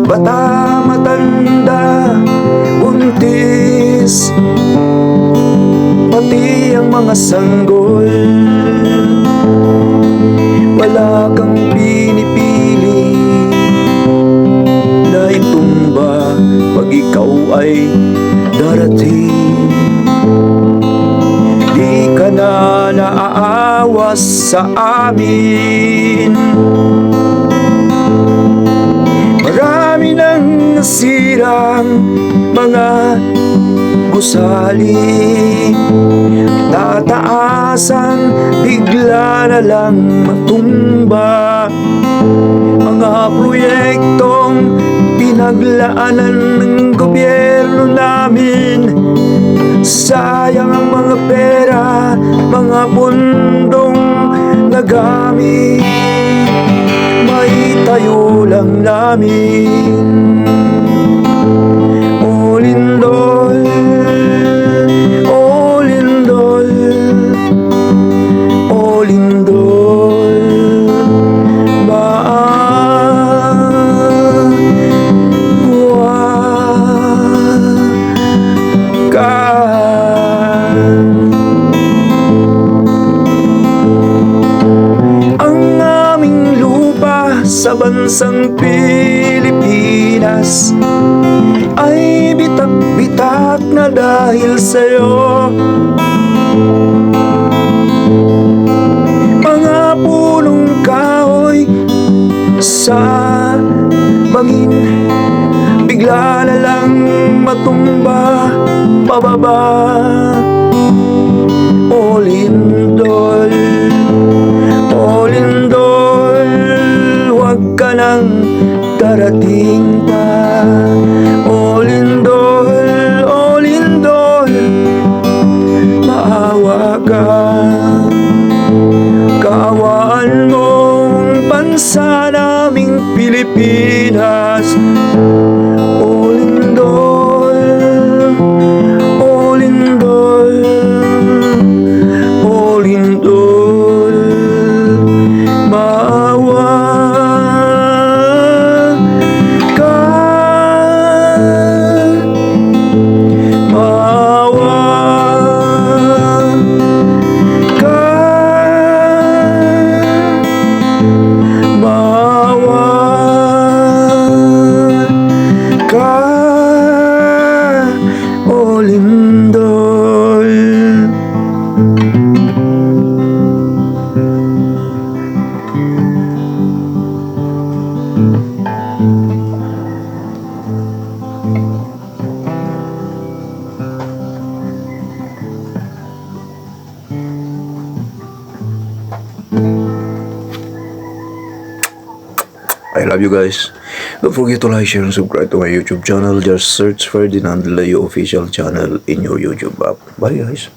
Bata, matanda, buntis, pati ang mga sanggol. Wala kang pinipili na itumba pag ikaw ay darating. Di ka na naaawas sa amin. Marami nang nasirang mga gusali, tataasan, bigla na lang matumba. Mga proyektong pinaglaanan ng gobyerno namin, sayang ang mga pera, mga pundong nagamit, maitayo lang namin. O lindol, o lindol, o lindol, maawa ka. Ang aming lupa sa bansang Pilipinas ay bitak-bitak na dahil sa'yo. Mga punong kahoy sa bangin, bigla na lang matumba pababa. O lindol, o lindol, huwag ka nang darating pa. O lindol, o lindol, maawa ka. Kaawaan mong bansa naming Pilipinas. O lindol, o lindol, o lindol, maawa ka, maawa ka, maawa ka, o lindol. I love you guys. Don't forget to like, share, and subscribe to my YouTube channel. Just search Ferdinand Leo official channel in your YouTube app. Bye guys.